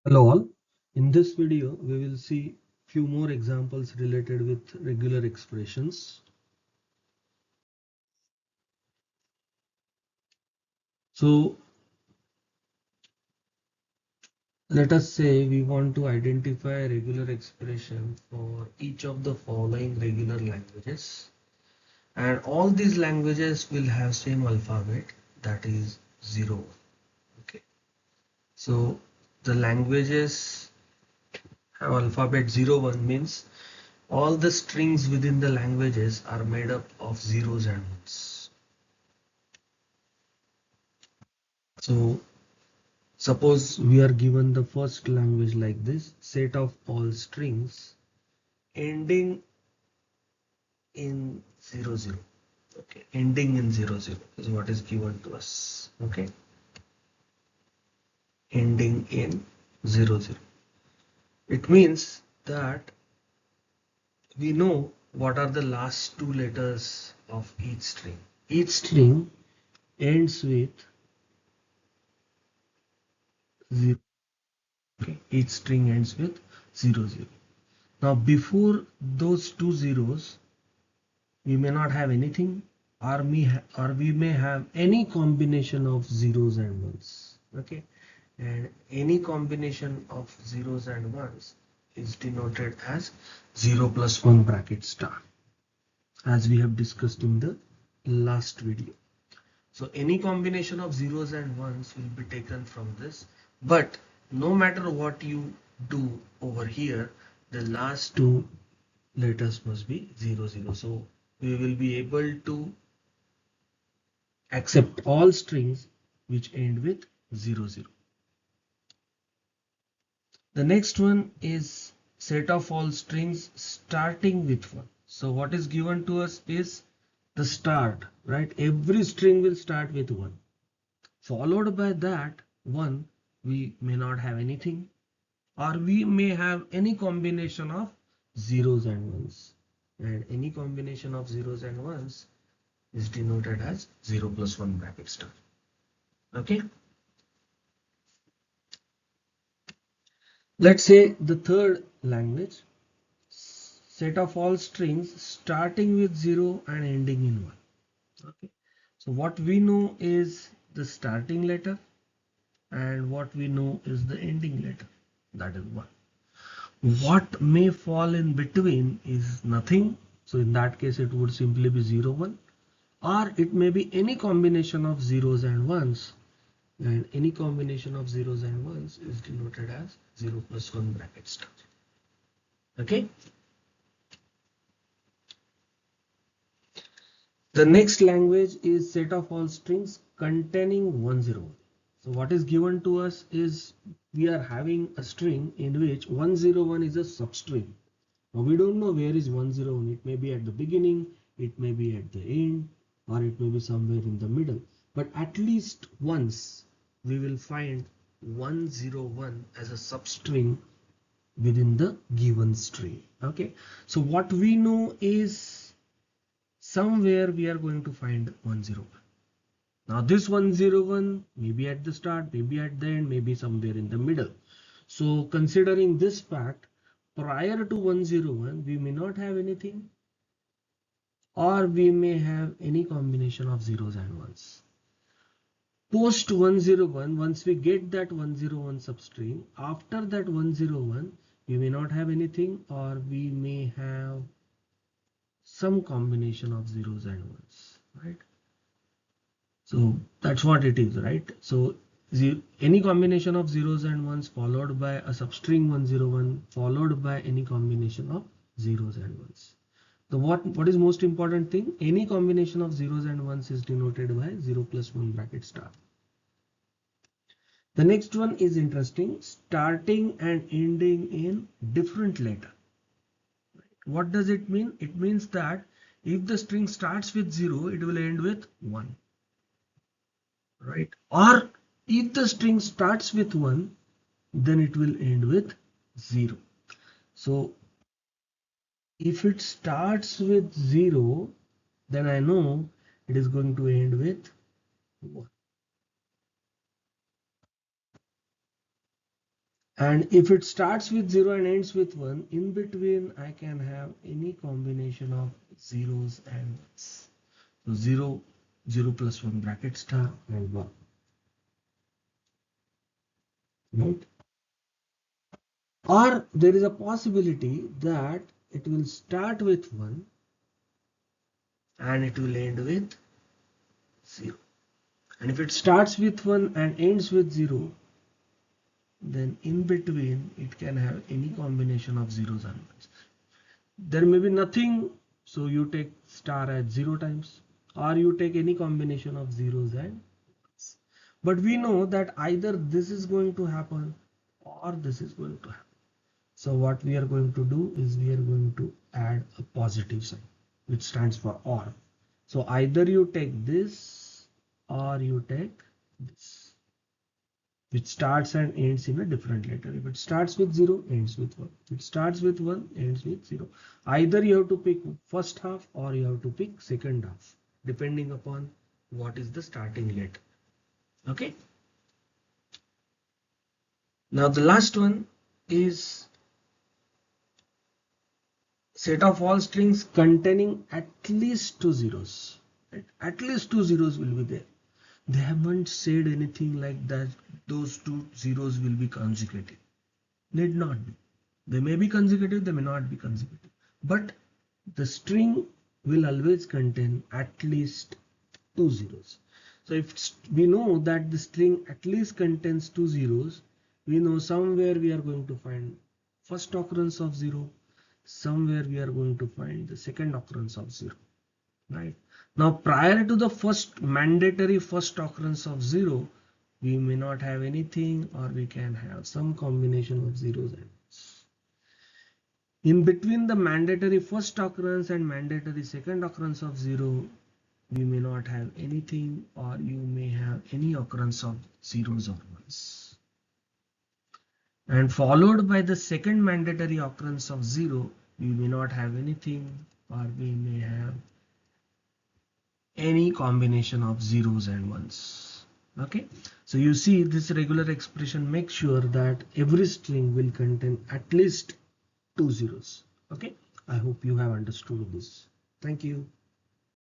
Hello all. In this video, we will see few more examples related with regular expressions. So let us say we want to identify a regular expression for each of the following regular languages, and all these languages will have same alphabet, that is 0. Okay. So the languages have alphabet 0, 1 means all the strings within the languages are made up of zeros and ones. So suppose we are given the first language like this, set of all strings ending in 00. Okay, ending in 00 is what is given to us. Okay, ending in 00. It means that we know what are the last two letters of each string. Each string ends with 0. Okay, each string ends with 00. Now before those two zeros we may not have anything, or we may have any combination of zeros and ones. Okay, and any combination of zeros and ones is denoted as 0 plus 1 bracket star, as we have discussed in the last video. So any combination of zeros and ones will be taken from this, but no matter what you do over here, the last two letters must be 00. So we will be able to accept all strings which end with 00. The next one is set of all strings starting with 1. So what is given to us is the start, right? Every string will start with 1. Followed by that 1, we may not have anything, or we may have any combination of zeros and ones. And any combination of zeros and ones is denoted as 0 plus 1 bracket star. Okay. Let's say the third language, set of all strings starting with 0 and ending in 1. Okay. So what we know is the starting letter, and what we know is the ending letter, that is 1. What may fall in between is nothing. So in that case it would simply be 0, 1, or it may be any combination of zeros and ones, and any combination of zeros and ones is denoted as 0 plus 1 bracket star. Okay. The next language is set of all strings containing 101. So what is given to us is we are having a string in which 101 is a substring. Now we don't know where is 101. It may be at the beginning, it may be at the end, or it may be somewhere in the middle. But at least once we will find 101 as a substring within the given string. Okay. So what we know is somewhere we are going to find 101. Now this 101 maybe at the start, maybe at the end, maybe somewhere in the middle. So considering this fact, prior to 101 we may not have anything, or we may have any combination of zeros and ones. Post 101, once we get that 101 substring, after that 101 we may not have anything, or we may have some combination of zeros and ones, right? So that's what it is, right? So any combination of zeros and ones followed by a substring 101 followed by any combination of zeros and ones. The what is most important thing, any combination of zeros and ones is denoted by 0 plus 1 bracket star. The next one is interesting, starting and ending in different letter. What does it mean? It means that if the string starts with 0, it will end with 1. Right? Or if the string starts with 1, then it will end with 0. So if it starts with 0, then I know it is going to end with 1. And if it starts with 0 and ends with 1, in between I can have any combination of zeros and ones. So 0, 0 plus 1 bracket star and 1. Right? Or there is a possibility that it will start with 1 and it will end with 0. And if it starts with 1 and ends with 0, then in between it can have any combination of zeros and ones. There may be nothing, so you take star at 0 times, or you take any combination of zeros and ones. But we know that either this is going to happen or this is going to happen. So what we are going to do is we are going to add a positive sign, which stands for OR. So either you take this or you take this, which starts and ends in a different letter. If it starts with 0, ends with 1. If it starts with 1, ends with 0. Either you have to pick first half or you have to pick second half, depending upon what is the starting letter. Okay. Now the last one is set of all strings containing at least 2 zeros. Right? At least 2 zeros will be there. They haven't said anything like that those 2 zeros will be consecutive. Need not be. They may be consecutive, they may not be consecutive. But the string will always contain at least 2 zeros. So if we know that the string at least contains 2 zeros, we know somewhere we are going to find first occurrence of 0, somewhere we are going to find the second occurrence of 0. Right? Now prior to the mandatory first occurrence of 0, we may not have anything, or we can have some combination of zeros and ones. In between the mandatory first occurrence and mandatory second occurrence of 0, we may not have anything, or you may have any occurrence of zeros or ones. And followed by the second mandatory occurrence of 0, we may not have anything, or we may have any combination of zeros and ones. Okay, so you see this regular expression makes sure that every string will contain at least 2 zeros. Okay, I hope you have understood this. Thank you.